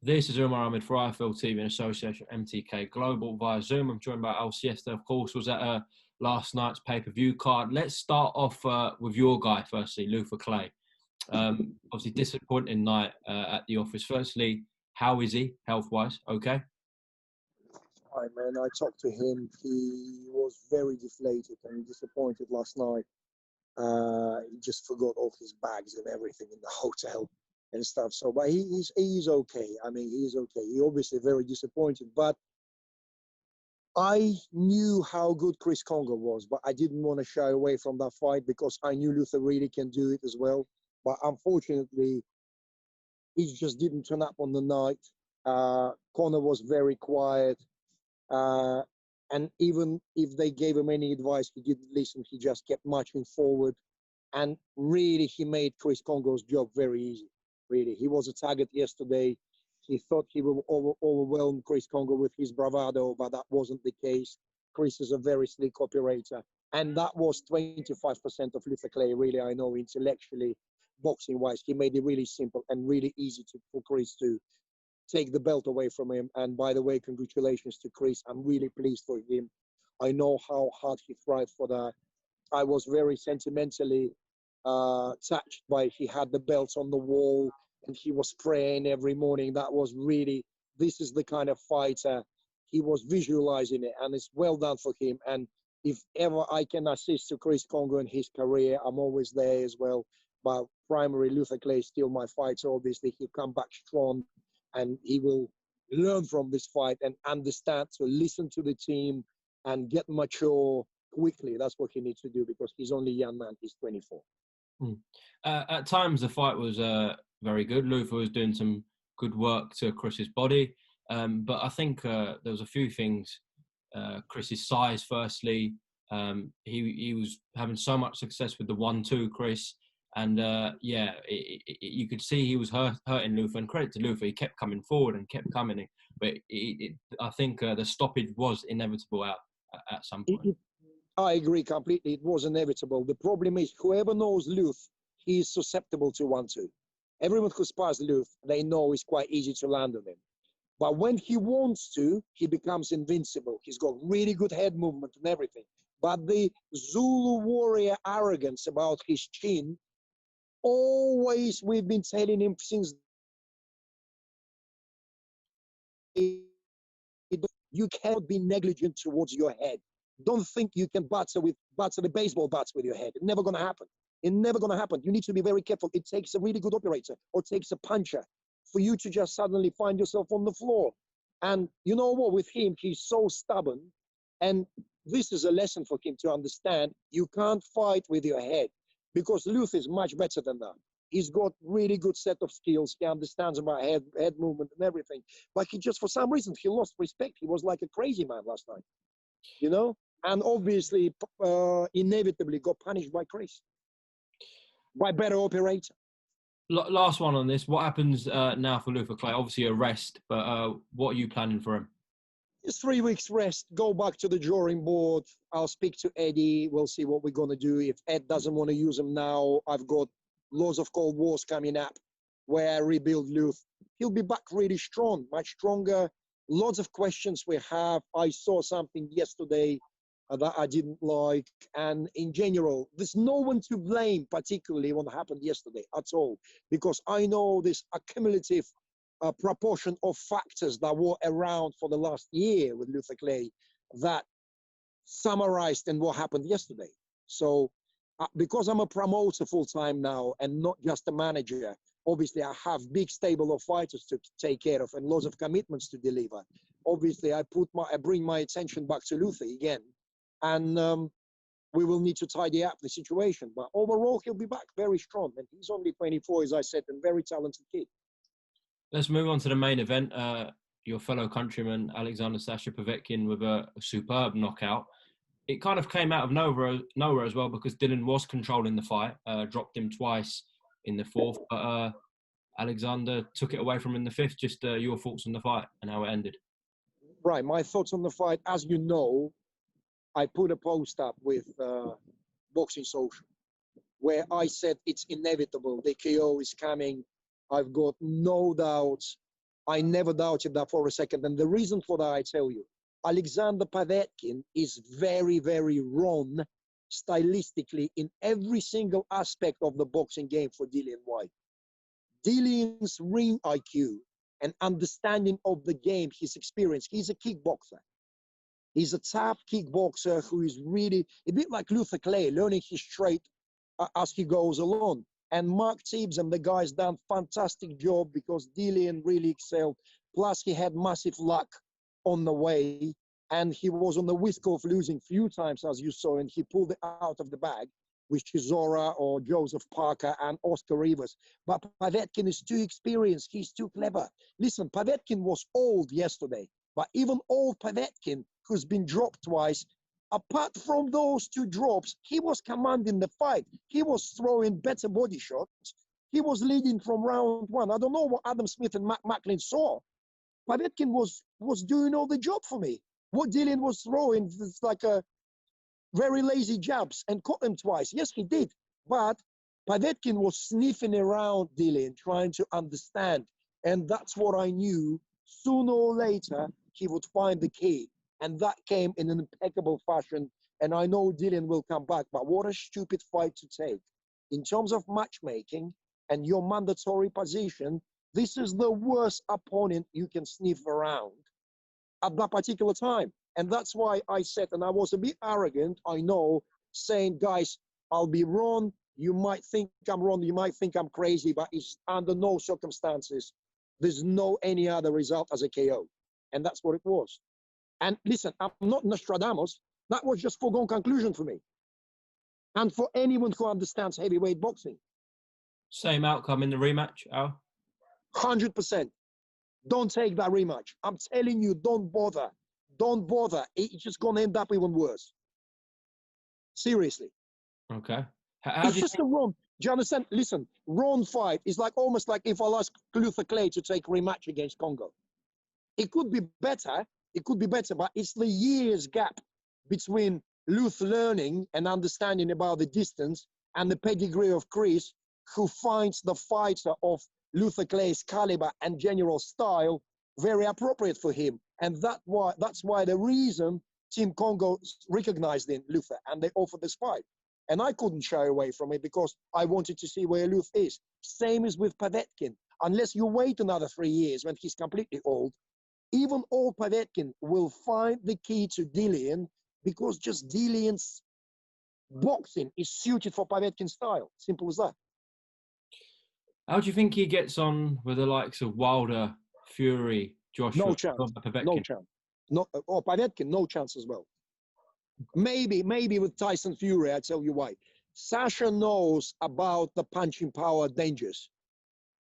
This is Umar Ahmed for IFL TV in association with MTK Global via Zoom. I'm joined by Siesta, of course, was at last night's pay-per-view card. Let's start off with your guy, firstly, Luther Clay. Obviously, disappointing night at the office. Firstly, how is he, health-wise? Okay? Hi, man. I talked to him. He was very deflated and disappointed last night. He just forgot all his bags and everything in the hotel and stuff. So, but he's okay. I mean, he's okay. He obviously very disappointed, but I knew how good Chris Congo was, but I didn't want to shy away from that fight because I knew Luther really can do it as well. But unfortunately, he just didn't turn up on the night. Conor was very quiet. And even if they gave him any advice, he didn't listen. He just kept marching forward. And really, he made Chris Congo's job very easy. Really, he was a target yesterday. He thought he would overwhelm Chris Congo with his bravado, but that wasn't the case. Chris is a very slick operator. And that was 25% of Luther Clay, really, I know, intellectually, boxing-wise. He made it really simple and really easy for Chris to take the belt away from him. And by the way, congratulations to Chris. I'm really pleased for him. I know how hard he tried for that. I was very sentimentally touched by he had the belts on the wall and he was praying every morning. That was really, this is the kind of fighter. He was visualizing it, and it's well done for him. And if ever I can assist to Chris Congo in his career, I'm always there as well. But primary, Luther Clay is still my fighter. Obviously, he'll come back strong and he will learn from this fight and understand to listen to the team and get mature quickly. That's what he needs to do because he's only a young man. He's 24. At times, the fight was very good. Luther was doing some good work to Chris's body. But I think there was a few things. Chris's size, firstly. He was having so much success with the 1-2, Chris. And you could see he was hurting Luther. And credit to Luther, he kept coming forward and kept coming. But I think the stoppage was inevitable at some point. I agree completely. It was inevitable. The problem is whoever knows Luther, he is susceptible to 1-2. Everyone who spars Luther, they know it's quite easy to land on him. But when he wants to, he becomes invincible. He's got really good head movement and everything. But the Zulu warrior arrogance about his chin, always we've been telling him since you cannot be negligent towards your head. Don't think you can batter the baseball bats with your head. It's never going to happen. It's never going to happen. You need to be very careful. It takes a really good operator or takes a puncher for you to just suddenly find yourself on the floor. And you know what? With him, he's so stubborn. And this is a lesson for him to understand. You can't fight with your head because Luther is much better than that. He's got really good set of skills. He understands about head movement and everything. But he just, for some reason, he lost respect. He was like a crazy man last night, you know? And obviously, inevitably got punished by Chris, by better operator. Last one on this. What happens now for Luther Clay? Obviously a rest, but what are you planning for him? It's 3 weeks rest. Go back to the drawing board. I'll speak to Eddie. We'll see what we're going to do. If Ed doesn't want to use him now, I've got loads of Cold Wars coming up where I rebuild Luther. He'll be back really strong, much stronger. Lots of questions we have. I saw something yesterday that I didn't like. And in general, there's no one to blame, particularly what happened yesterday at all, because I know this accumulative proportion of factors that were around for the last year with Luther Clay that summarized in what happened yesterday. So because I'm a promoter full-time now and not just a manager, obviously I have big stable of fighters to take care of and lots of commitments to deliver. Obviously I bring my attention back to Luther again. And we will need to tidy up the situation. But overall, he'll be back very strong. And he's only 24, as I said, and very talented kid. Let's move on to the main event. Your fellow countryman, Alexander Sasha Povetkin, with a superb knockout. It kind of came out of nowhere as well because Dylan was controlling the fight, dropped him twice in the fourth. But Alexander took it away from him in the fifth. Just your thoughts on the fight and how it ended. Right, my thoughts on the fight, as you know, I put a post up with Boxing Social where I said it's inevitable. The KO is coming. I've got no doubts. I never doubted that for a second. And the reason for that, I tell you, Alexander Povetkin is very, very wrong stylistically in every single aspect of the boxing game for Dillian Whyte. Dillian's ring IQ and understanding of the game, his experience, he's a kickboxer. He's a tough kickboxer who is really a bit like Luther Clay, learning his trade as he goes along. And Mark Tibbs and the guys done fantastic job because Dillian really excelled. Plus, he had massive luck on the way, and he was on the whisk of losing few times, as you saw, and he pulled it out of the bag with Chisora or Joseph Parker and Oscar Rivas. But Povetkin is too experienced. He's too clever. Listen, Povetkin was old yesterday, but even old Povetkin, who's been dropped twice, apart from those two drops, he was commanding the fight. He was throwing better body shots. He was leading from round one. I don't know what Adam Smith and Macklin saw. Povetkin was doing all the job for me. What Dillian was throwing, it's like a very lazy jabs and caught him twice. Yes, he did. But Povetkin was sniffing around Dillian, trying to understand. And that's what I knew. Sooner or later, he would find the key. And that came in an impeccable fashion. And I know Dillian will come back, but what a stupid fight to take. In terms of matchmaking and your mandatory position, this is the worst opponent you can sniff around at that particular time. And that's why I said, and I was a bit arrogant, I know, saying, guys, I'll be wrong. You might think I'm wrong. You might think I'm crazy, but it's under no circumstances. There's no any other result as a KO. And that's what it was. And listen, I'm not Nostradamus. That was just foregone conclusion for me. And for anyone who understands heavyweight boxing. Same outcome in the rematch, Al? 100%. Don't take that rematch. I'm telling you, don't bother. Don't bother. It's just going to end up even worse. Seriously. Okay. It's just a wrong. Do you understand? Listen, wrong fight is like almost like if I ask Luther Clay to take a rematch against Congo. It could be better. It could be better, but it's the years gap between Luther learning and understanding about the distance and the pedigree of Chris, who finds the fighter of Luther Clay's caliber and general style very appropriate for him. And that's why the reason Team Congo recognized in Luther and they offered this fight. And I couldn't shy away from it because I wanted to see where Luther is. Same as with Povetkin. Unless you wait another 3 years when he's completely old, even old Povetkin will find the key to Dillian because just Dillian's boxing is suited for Povetkin's style. Simple as that. How do you think he gets on with the likes of Wilder, Fury, Joshua? No chance. No chance. No, Povetkin, no chance as well. Maybe with Tyson Fury, I tell you why. Sasha knows about the punching power dangers.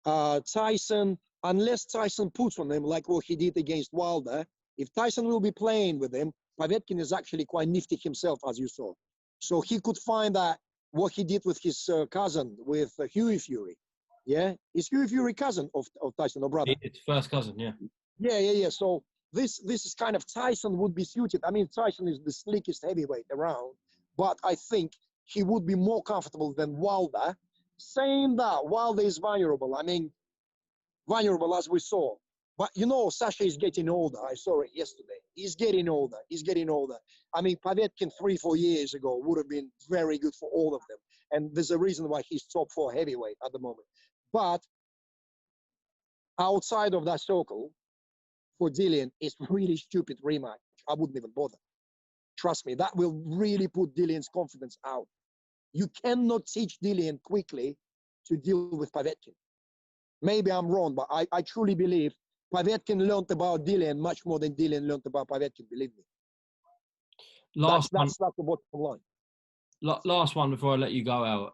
Tyson, unless Tyson puts on him like what he did against Wilder, if Tyson will be playing with him, Povetkin is actually quite nifty himself, as you saw. So he could find that what he did with his cousin, with Hughie Fury. Yeah? Is Hughie Fury cousin of Tyson or brother? It's first cousin, yeah. Yeah. So this is kind of Tyson would be suited. I mean, Tyson is the slickest heavyweight around, but I think he would be more comfortable than Wilder. Saying that Wilder is vulnerable. I mean, vulnerable as we saw. But you know, Sasha is getting older. I saw it yesterday. He's getting older. I mean, Povetkin 3-4 years ago would have been very good for all of them. And there's a reason why he's top 4 heavyweight at the moment. But outside of that circle, for Dillian, it's really stupid rematch. I wouldn't even bother. Trust me, that will really put Dillian's confidence out. You cannot teach Dillian quickly to deal with Povetkin. Maybe I'm wrong, but I truly believe Povetkin learned about Dillian much more than Dillian learned about Povetkin, believe me. That's the bottom line. Last one before I let you go, Al.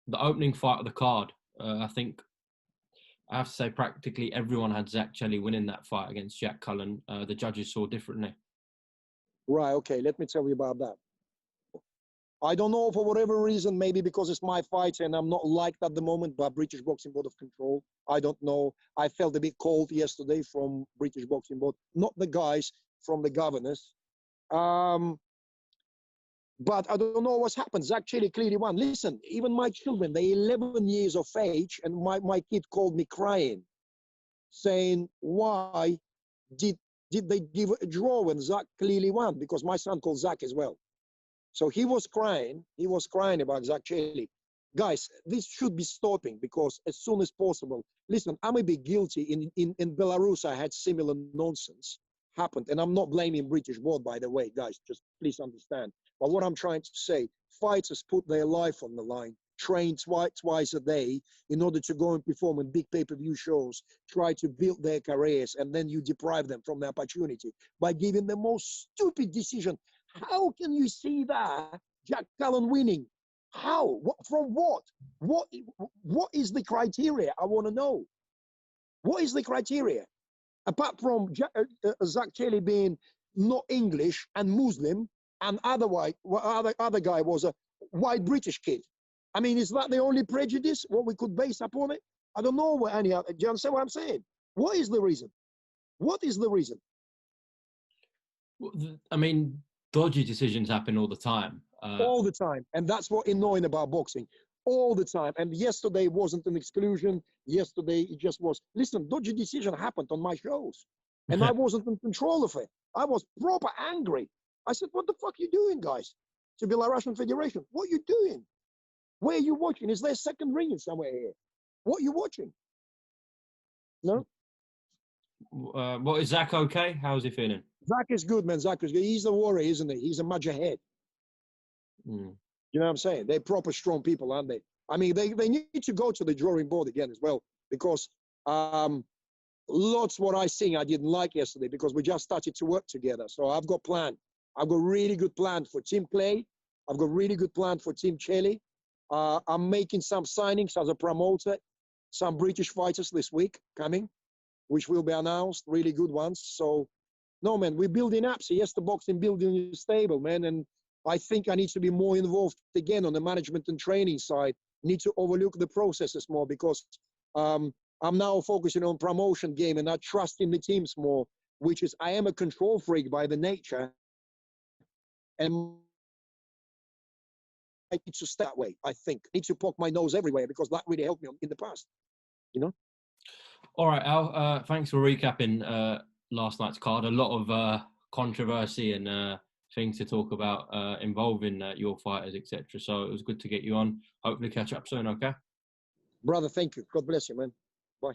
The opening fight of the card, I think I have to say practically everyone had Zach Chelli winning that fight against Jack Cullen. The judges saw differently. Right, okay, let me tell you about that. I don't know, for whatever reason, maybe because it's my fight and I'm not liked at the moment by British Boxing Board of Control. I don't know. I felt a bit cold yesterday from British Boxing Board, not the guys, from the governors. But I don't know what's happened. Zach Chelli clearly won. Listen, even my children, they're 11 years of age, and my kid called me crying. saying why did they give a draw when Zach clearly won? Because my son called Zach as well. So he was crying. He was crying about Cullen-Chelli. Guys, this should be stopping because as soon as possible. Listen, I may be guilty. In Belarus, I had similar nonsense happened. And I'm not blaming British board, by the way, guys. Just please understand. But what I'm trying to say, fighters put their life on the line, train twice a day in order to go and perform in big pay-per-view shows, try to build their careers, and then you deprive them from the opportunity by giving the most stupid decision. How can you see that Jack Cullen winning? How? What, from what? What is the criteria? I want to know. What is the criteria? Apart from Cullen-Chelli being not English and Muslim, and other guy was a white British kid. I mean, is that the only prejudice? What we could base upon it? I don't know what any other. Do you understand what I'm saying? What is the reason? What is the reason? I mean, dodgy decisions happen all the time. All the time. And that's what annoying about boxing. All the time. And yesterday wasn't an exclusion. Yesterday it just was. Listen, dodgy decision happened on my shows. And I wasn't in control of it. I was proper angry. I said, what the fuck are you doing, guys? To Belarusian Federation. What are you doing? Where are you watching? Is there a second ring somewhere here? What are you watching? No? What is Zach okay? How's he feeling? Zach is good, man. Zach is good. He's a warrior, isn't he? He's a mujahid. Mm. You know what I'm saying? They're proper strong people, aren't they? I mean, they need to go to the drawing board again as well, because lots what I sing I didn't like yesterday because we just started to work together. So I've got plan. I've got really good plan for Team Clay. I've got really good plan for Team Chelli. I'm making some signings as a promoter, some British fighters this week coming, which will be announced, really good ones. So, no, man, we're building up. Siesta Boxing building is stable, man. And I think I need to be more involved again on the management and training side. Need to overlook the processes more because I'm now focusing on promotion game and not trusting the teams more, which is I am a control freak by the nature. And I need to stay that way, I think. I need to poke my nose everywhere because that really helped me in the past, you know? All right, Al, thanks for recapping last night's card. A lot of controversy and things to talk about involving your fighters, etc. So it was good to get you on. Hopefully catch up soon, okay? Brother, thank you. God bless you, man. Bye.